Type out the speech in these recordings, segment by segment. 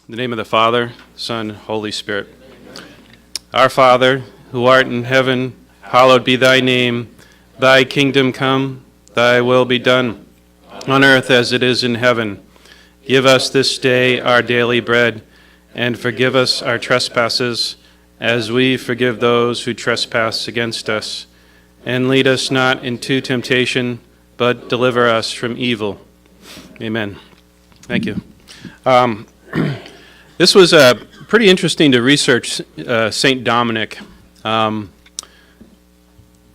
In the name of the Father, Son, Holy Spirit. Our Father, who art in heaven, hallowed be thy name. Thy kingdom come, thy will be done, on earth as it is in heaven. Give us this day our daily bread, and forgive us our trespasses, as we forgive those who trespass against us. And lead us not into temptation, but deliver us from evil. Amen. Thank you. This was pretty interesting to research St. Dominic.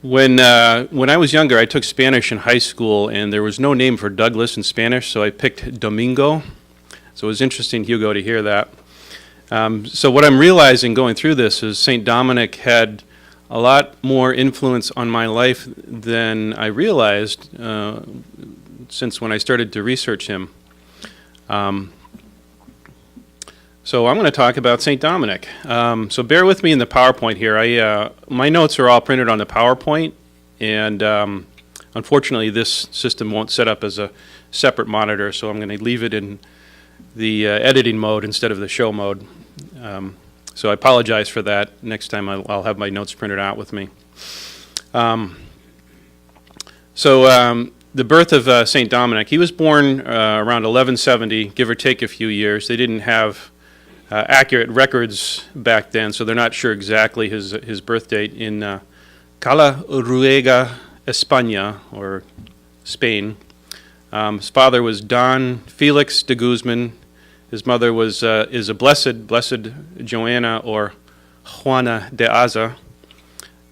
When I was younger, I took Spanish in high school, and there was no name for Douglas in Spanish, so I picked Domingo. So it was interesting, Hugo, to hear that. So what I'm realizing going through this is St. Dominic had a lot more influence on my life than I realized since when I started to research him. So I'm going to talk about St. Dominic. So bear with me in the PowerPoint here. My notes are all printed on the PowerPoint, and unfortunately this system won't set up as a separate monitor, so I'm going to leave it in the editing mode instead of the show mode. So I apologize for that. Next time I'll have my notes printed out with me. The birth of St. Dominic, he was born around 1170, give or take a few years. They didn't have accurate records back then, so they're not sure exactly his birth date in Cala-Ruega, España, or Spain. His father was Don Felix de Guzman. His mother is a blessed Joanna or Juana de Aza.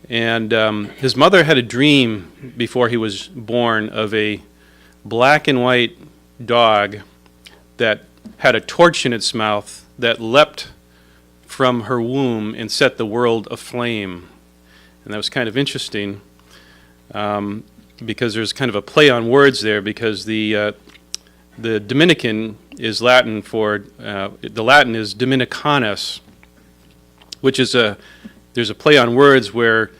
And his mother had a dream before he was born of a black and white dog that had a torch in its mouth that leapt from her womb and set the world aflame. And that was kind of interesting because there's kind of a play on words there, because the Dominican is Latin for, the Latin is Dominicanus, which is there's a play on words where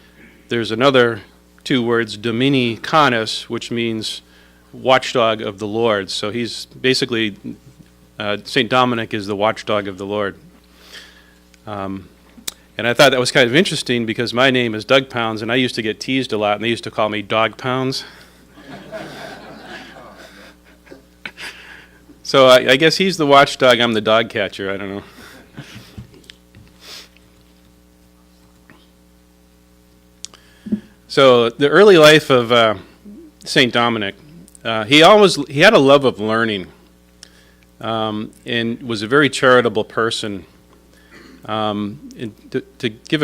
there's another two words, Dominicanus, which means watchdog of the Lord. So he's basically, St. Dominic is the watchdog of the Lord. And I thought that was kind of interesting because my name is Doug Pounds, and I used to get teased a lot, and they used to call me Dog Pounds. So I guess he's the watchdog, I'm the dog catcher, I don't know. So the early life of St. Dominic, he had a love of learning, and was a very charitable person. And to give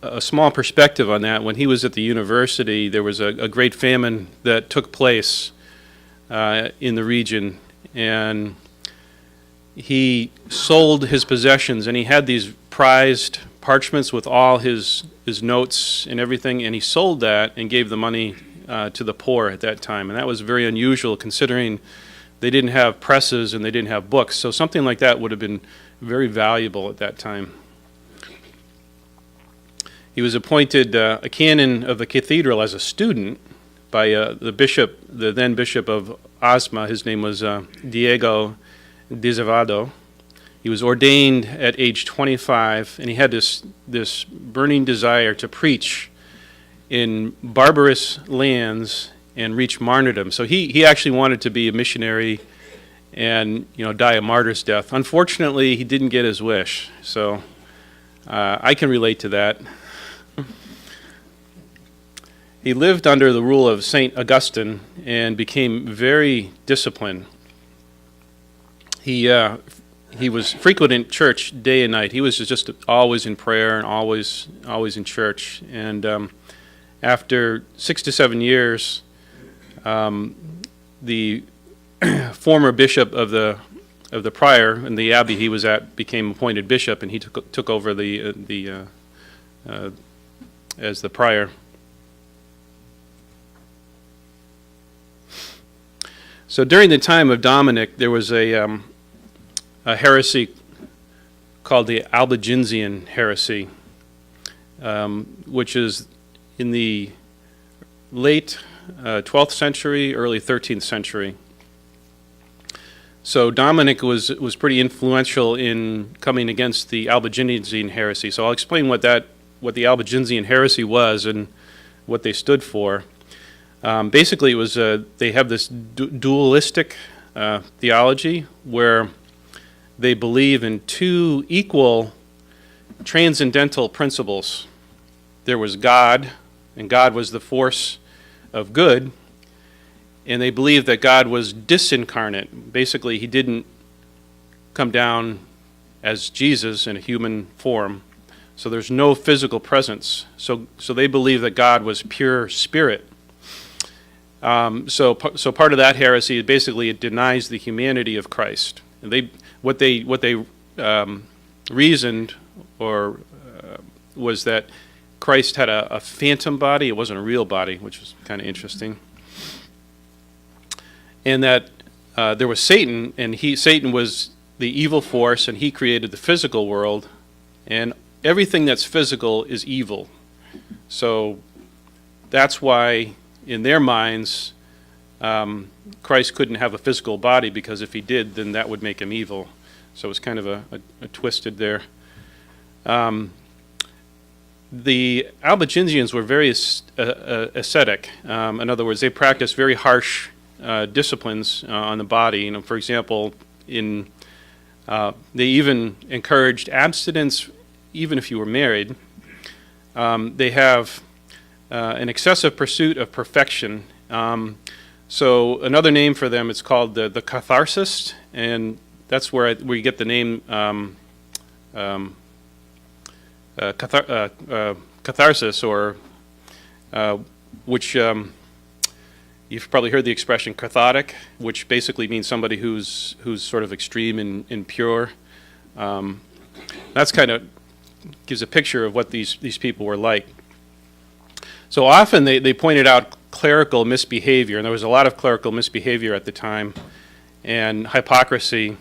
a small perspective on that, when he was at the university, there was a great famine that took place in the region, and he sold his possessions, and he had these prized parchments with all his notes and everything, and he sold that and gave the money to the poor at that time. And that was very unusual considering they didn't have presses and they didn't have books, so something like that would have been very valuable at that time. He was appointed a canon of the cathedral as a student by the then bishop of Asma. His name was Diego de Zavado. He was ordained at age 25, and he had this burning desire to preach in barbarous lands and reach martyrdom. So he actually wanted to be a missionary and die a martyr's death. Unfortunately, he didn't get his wish, so I can relate to that. He lived under the rule of St. Augustine and became very disciplined. He was frequent in church day and night. He was just always in prayer and always in church. And after 6 to 7 years, the former bishop of the prior and the abbey he was at became appointed bishop, and he took over as the prior. So during the time of Dominic, there was a heresy called the Albigensian heresy, which is in the late 12th century, early 13th century. So Dominic was pretty influential in coming against the Albigensian heresy. So I'll explain what the Albigensian heresy was and what they stood for. Basically, it was they have this dualistic theology where they believe in two equal transcendental principles. There was God, and God was the force of good, and they believed that God was disincarnate. Basically, he didn't come down as Jesus in a human form, so there's no physical presence. So they believed that God was pure spirit. So part of that heresy, basically, it denies the humanity of Christ. And what they reasoned was that Christ had a phantom body; it wasn't a real body, which was kind of interesting. And that there was Satan, and Satan was the evil force, and he created the physical world, and everything that's physical is evil. So that's why, in their minds, Christ couldn't have a physical body, because if he did, then that would make him evil. So it's kind of a twisted there. The Albigensians were very ascetic. In other words, they practiced very harsh disciplines on the body. For example, they even encouraged abstinence even if you were married. They have an excessive pursuit of perfection. So another name for them is called the catharsis, and that's where you get the name catharsis, or which you've probably heard the expression cathartic, which basically means somebody who's sort of extreme and pure. That's kind of gives a picture of what these people were like. So often they pointed out clerical misbehavior, and there was a lot of clerical misbehavior at the time, and hypocrisy,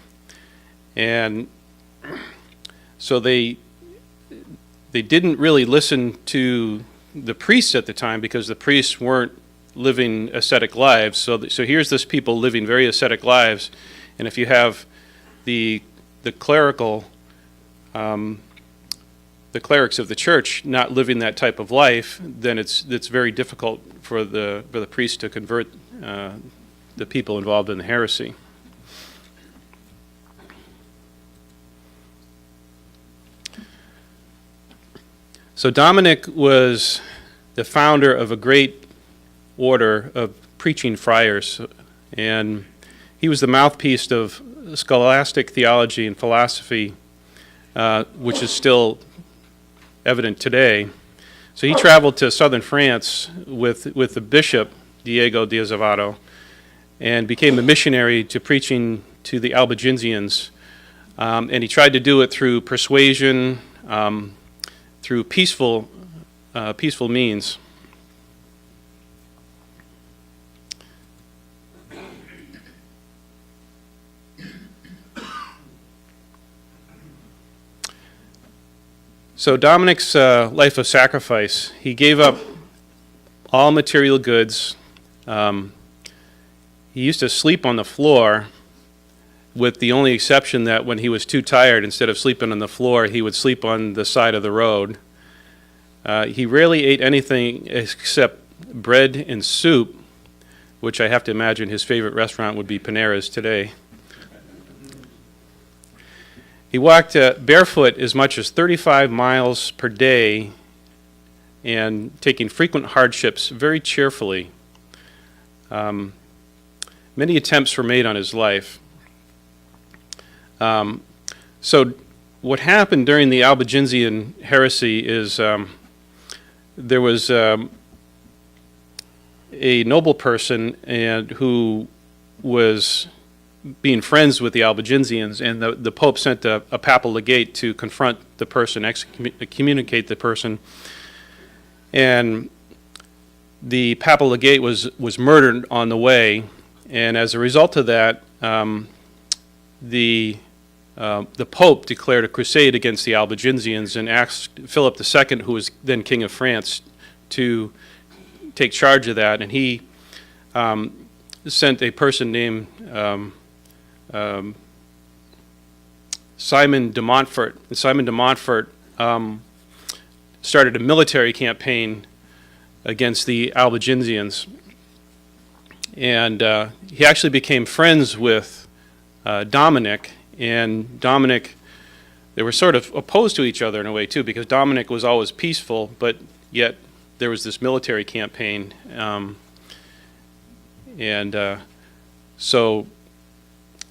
and so they didn't really listen to the priests at the time, because the priests weren't living ascetic lives. So here's this people living very ascetic lives, and if you have the clerical the clerics of the church not living that type of life, then it's very difficult for the priests to convert the people involved in the heresy. So Dominic was the founder of a great order of preaching friars, and he was the mouthpiece of scholastic theology and philosophy, which is still evident today. So he traveled to southern France with the bishop, Diego de Azevedo, and became a missionary to preaching to the Albigensians. And he tried to do it through persuasion, through peaceful means. So Dominic's life of sacrifice, he gave up all material goods. He used to sleep on the floor, with the only exception that when he was too tired, instead of sleeping on the floor, he would sleep on the side of the road. He rarely ate anything except bread and soup, which I have to imagine his favorite restaurant would be Panera's today. He walked barefoot as much as 35 miles per day, and taking frequent hardships very cheerfully. Many attempts were made on his life. So what happened during the Albigensian heresy is there was a noble person and who was being friends with the Albigensians, and the Pope sent a papal legate to confront the person, excommunicate the person, and the papal legate was murdered on the way, and as a result of that, the Pope declared a crusade against the Albigensians and asked Philip II, who was then King of France, to take charge of that, and he sent a person named Simon de Montfort. And Simon de Montfort started a military campaign against the Albigensians, and he actually became friends with Dominic, and Dominic, they were sort of opposed to each other in a way too, because Dominic was always peaceful, but yet there was this military campaign, so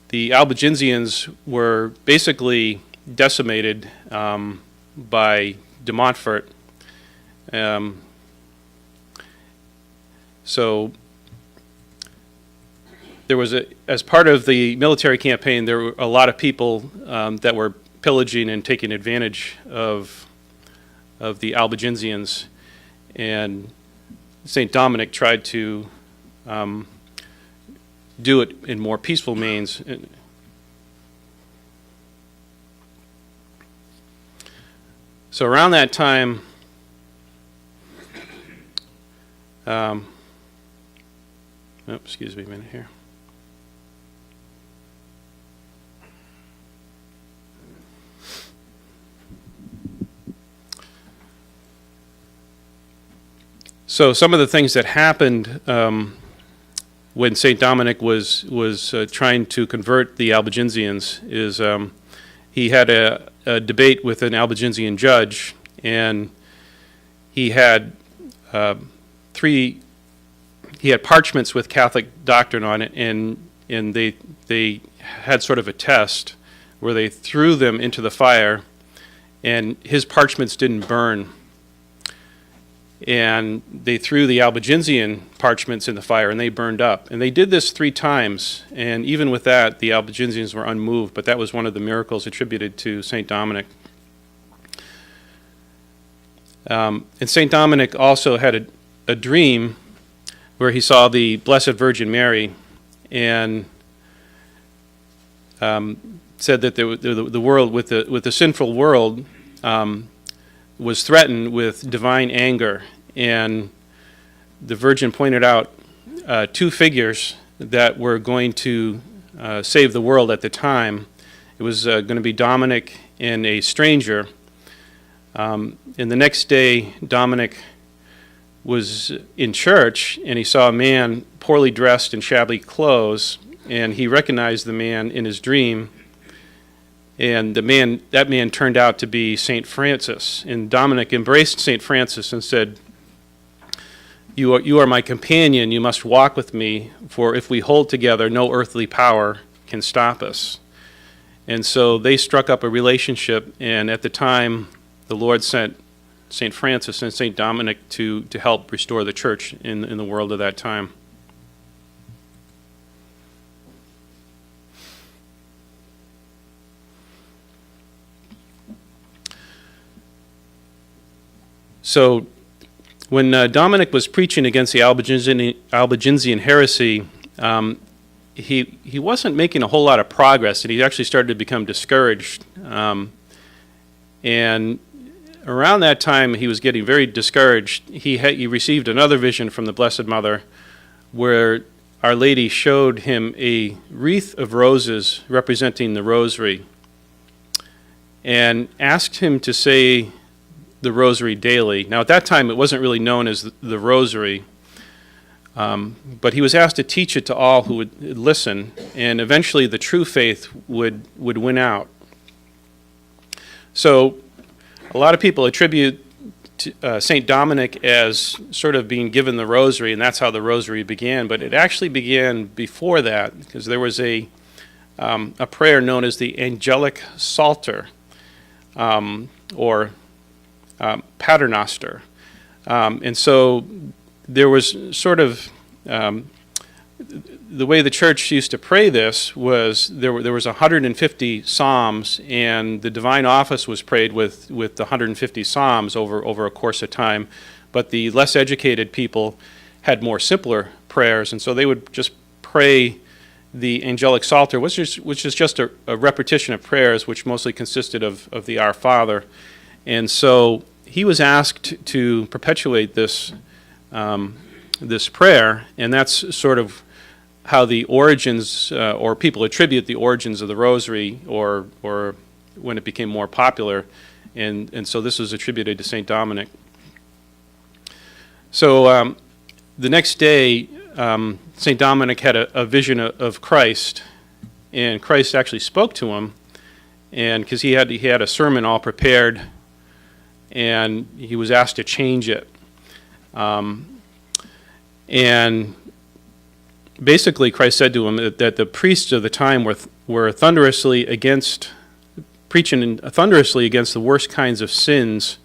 the Albigensians were basically decimated by de Montfort. So there was as part of the military campaign, there were a lot of people that were pillaging and taking advantage of the Albigensians, and St. Dominic tried to do it in more peaceful means. So around that time, excuse me a minute here. So some of the things that happened when St. Dominic was trying to convert the Albigensians is he had a debate with an Albigensian judge, and he had parchments with Catholic doctrine on it, and they had sort of a test where they threw them into the fire, and his parchments didn't burn. And they threw the Albigensian parchments in the fire, and they burned up. And they did this 3 times, and even with that, the Albigensians were unmoved, but that was one of the miracles attributed to St. Dominic. And St. Dominic also had a dream where he saw the Blessed Virgin Mary, and said that the world, with the sinful world, was threatened with divine anger, and the Virgin pointed out 2 figures that were going to save the world at the time. It was going to be Dominic and a stranger. And the next day, Dominic was in church, and he saw a man poorly dressed in shabby clothes, and he recognized the man in his dream. And that man turned out to be St. Francis. And Dominic embraced St. Francis and said, You are my companion, you must walk with me, for if we hold together, no earthly power can stop us. And so they struck up a relationship, and at the time, the Lord sent St. Francis and St. Dominic to help restore the church in the world of that time. So when Dominic was preaching against the Albigensian heresy, he wasn't making a whole lot of progress, and he actually started to become discouraged. And around that time, he was getting very discouraged. He received another vision from the Blessed Mother, where Our Lady showed him a wreath of roses representing the Rosary, and asked him to say the Rosary daily. Now, at that time, it wasn't really known as the Rosary, but he was asked to teach it to all who would listen, and eventually the true faith would win out. So a lot of people attribute St. Dominic as sort of being given the Rosary, and that's how the Rosary began, but it actually began before that, because there was a prayer known as the Angelic Psalter, or Paternoster. And so there was sort of the way the church used to pray this was there was 150 psalms, and the divine office was prayed with the 150 psalms over a course of time. But the less educated people had more simpler prayers, and so they would just pray the angelic psalter, which is just a repetition of prayers, which mostly consisted of the Our Father. And so he was asked to perpetuate this prayer, and that's sort of how the origins, or people attribute the origins of the Rosary, or when it became more popular, and so this was attributed to St. Dominic. So the next day, St. Dominic had a vision of Christ, and Christ actually spoke to him, and because he had a sermon all prepared, and he was asked to change it. And basically Christ said to him that the priests of the time were preaching thunderously against the worst kinds of sins,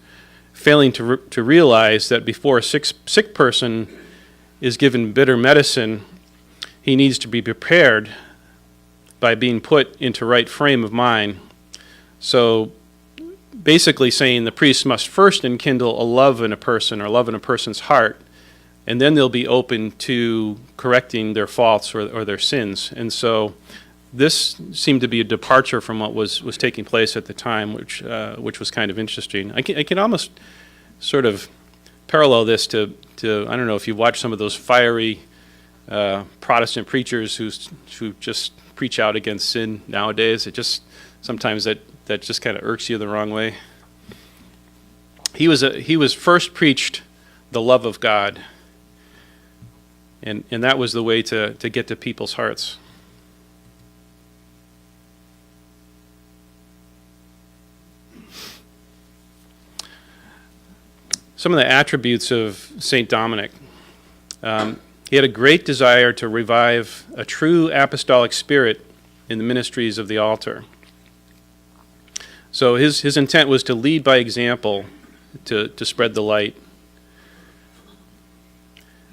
failing to realize that before a sick person is given bitter medicine, he needs to be prepared by being put into right frame of mind. So basically saying the priest must first enkindle a love in a person, or love in a person's heart, and then they'll be open to correcting their faults or their sins. And so this seemed to be a departure from what was taking place at the time, which was kind of interesting. I can almost sort of parallel this to I don't know if you've watched some of those fiery Protestant preachers who just preach out against sin nowadays. It just sometimes that just kind of irks you the wrong way. He was first preached the love of God, and that was the way to get to people's hearts. Some of the attributes of St. Dominic. He had a great desire to revive a true apostolic spirit in the ministries of the altar. So his intent was to lead by example, to spread the light.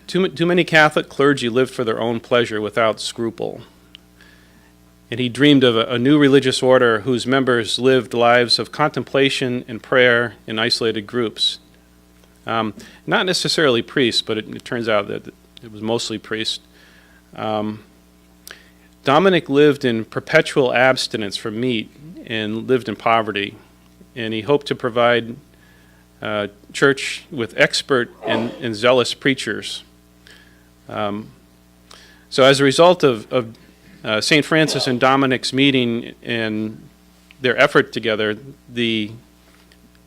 Too many Catholic clergy lived for their own pleasure without scruple. And he dreamed of a new religious order whose members lived lives of contemplation and prayer in isolated groups. Not necessarily priests, but it turns out that it was mostly priests. Dominic lived in perpetual abstinence from meat and lived in poverty, and he hoped to provide church with expert and zealous preachers. So as a result of St. Francis and Dominic's meeting and their effort together, the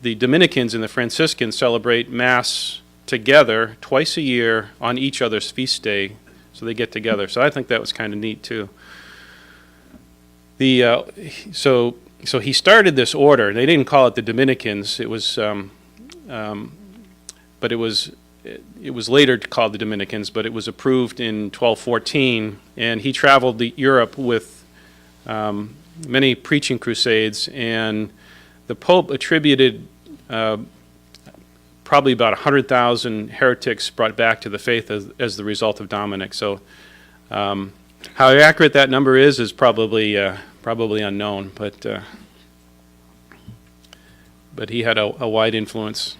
Dominicans and the Franciscans celebrate Mass together twice a year on each other's feast day, so they get together. So I think that was kind of neat too. So he started this order. They didn't call it the Dominicans. It was, but it was later called the Dominicans. But it was approved in 1214, and he traveled Europe with many preaching crusades, and the Pope attributed probably about 100,000 heretics brought back to the faith as the result of Dominic. So how accurate that number is probably unknown, but he had a wide influence.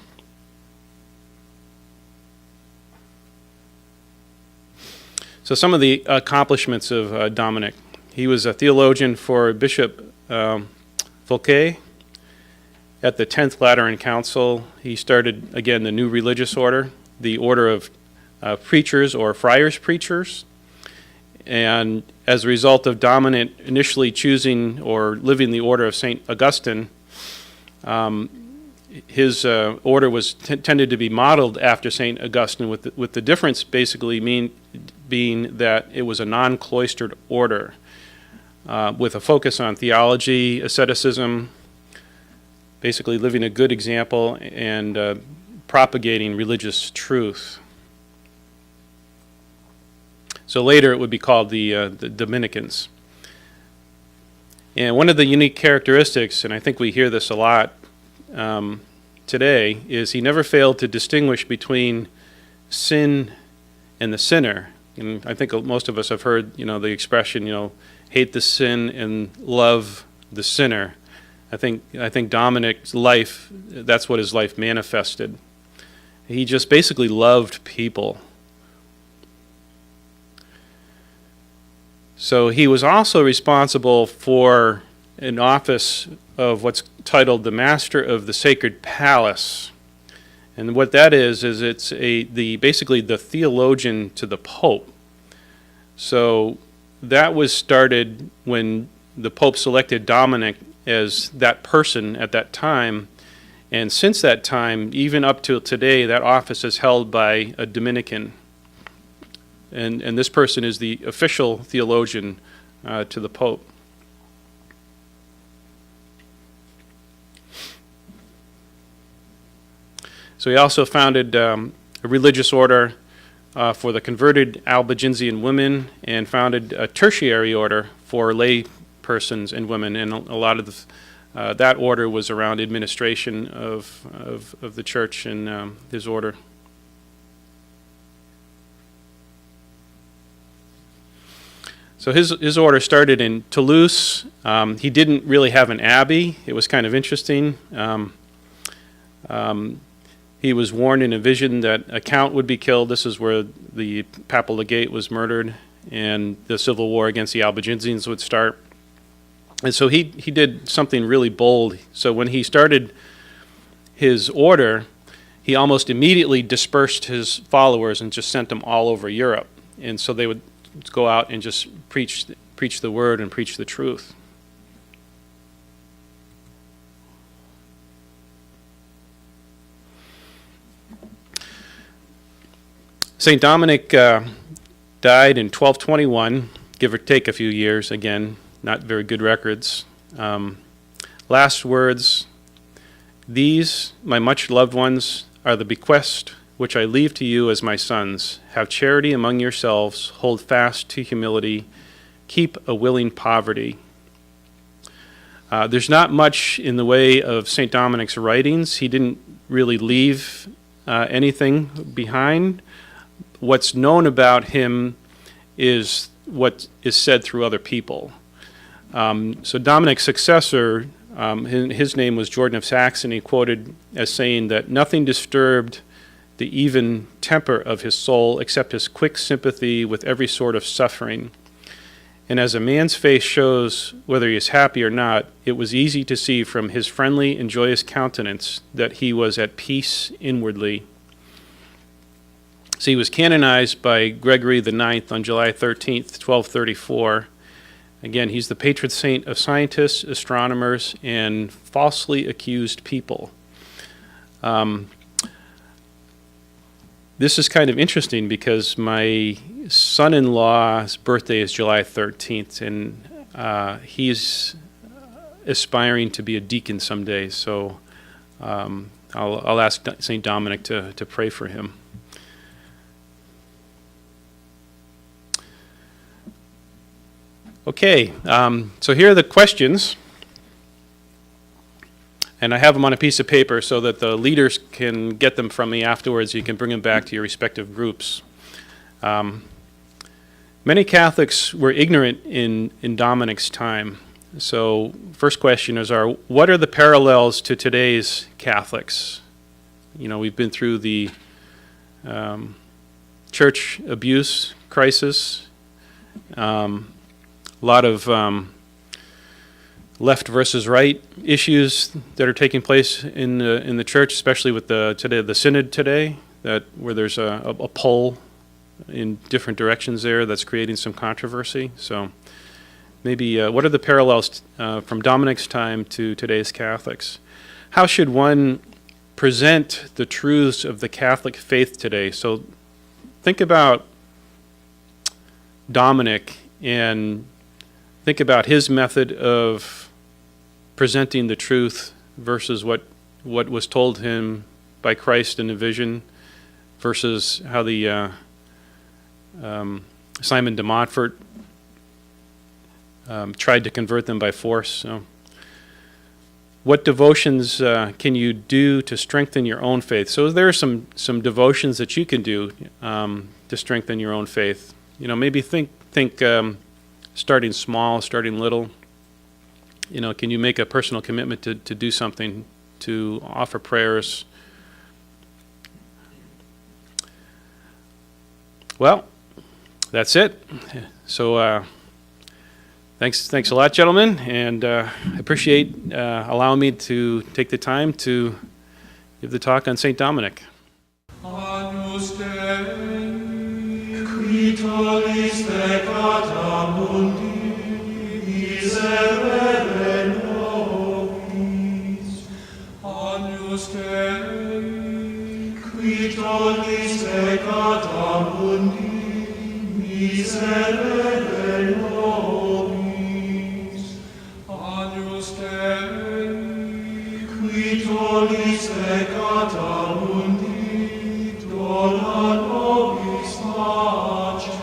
So some of the accomplishments of Dominic. He was a theologian for Bishop Fouquet. At the 10th Lateran Council, he started, again, the new religious order, the order of preachers or friars preachers. And as a result of Dominic initially choosing or living the order of St. Augustine, his order was tended to be modeled after St. Augustine, with the difference basically being that it was a non-cloistered order with a focus on theology, asceticism, basically living a good example and propagating religious truth. So later it would be called the Dominicans. And one of the unique characteristics, and I think we hear this a lot today, is he never failed to distinguish between sin and the sinner, And I think most of us have heard, the expression, hate the sin and love the sinner. I think Dominic's life, that's what his life manifested. He just basically loved people. So he was also responsible for an office of what's titled the Master of the Sacred Palace. And what that is it's basically the theologian to the Pope. So that was started when the Pope selected Dominic as that person at that time. And since that time, even up till today, that office is held by a Dominican. And this person is the official theologian to the Pope. So he also founded a religious order for the converted Albigensian women, and founded a tertiary order for lay persons and women. And a lot of that order was around administration of the church and his order. So his order started in Toulouse. He didn't really have an abbey. It was kind of interesting. He was warned in a vision that a count would be killed. This is where the papal legate was murdered, and the civil war against the Albigensians would start. And so he did something really bold. So when he started his order, he almost immediately dispersed his followers and just sent them all over Europe. And so they would go out and just preach the word and preach the truth. St. Dominic died in 1221, give or take a few years. Again, not very good records. Last words: "These, my much loved ones, are the bequest which I leave to you as my sons. Have charity among yourselves, hold fast to humility, keep a willing poverty." There's not much in the way of St. Dominic's writings. He didn't really leave anything behind. What's known about him is what is said through other people. So Dominic's successor, his name was Jordan of Saxony, quoted as saying that nothing disturbed the even temper of his soul except his quick sympathy with every sort of suffering. And as a man's face shows whether he is happy or not, it was easy to see from his friendly and joyous countenance that he was at peace inwardly. So he was canonized by Gregory IX on July 13th, 1234. Again, he's the patron saint of scientists, astronomers, and falsely accused people. This is kind of interesting because my son-in-law's birthday is July 13th, and he's aspiring to be a deacon someday. So I'll ask St. Dominic to pray for him. Okay, so here are the questions, and I have them on a piece of paper so that the leaders can get them from me afterwards. You can bring them back to your respective groups. Many Catholics were ignorant in Dominic's time. So first question is, what are the parallels to today's Catholics? We've been through the church abuse crisis, a lot of left versus right issues that are taking place in the church, especially with the synod today, where there's a pull in different directions there that's creating some controversy. So maybe what are the parallels from Dominic's time to today's Catholics? How should one present the truths of the Catholic faith today? So think about Dominic and think about his method of presenting the truth versus what was told him by Christ in a vision, versus how the Simon de Montfort tried to convert them by force. So, what devotions can you do to strengthen your own faith? So there are some devotions that you can do to strengthen your own faith. maybe think starting small, starting little. Can you make a personal commitment to do something, to offer prayers? Well, that's it. So thanks a lot, gentlemen, and I appreciate allowing me to take the time to give the talk on St. Dominic. Agnus Dei, qui tollis peccata mundi, miserere nobis. Agnus Dei, qui tollis peccata mundi, miserere nobis. Agnus Dei, qui tollis peccata mundi, dona nobis pacem.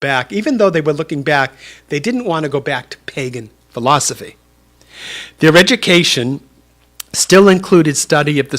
back. Even though they were looking back, they didn't want to go back to pagan philosophy. Their education still included study of the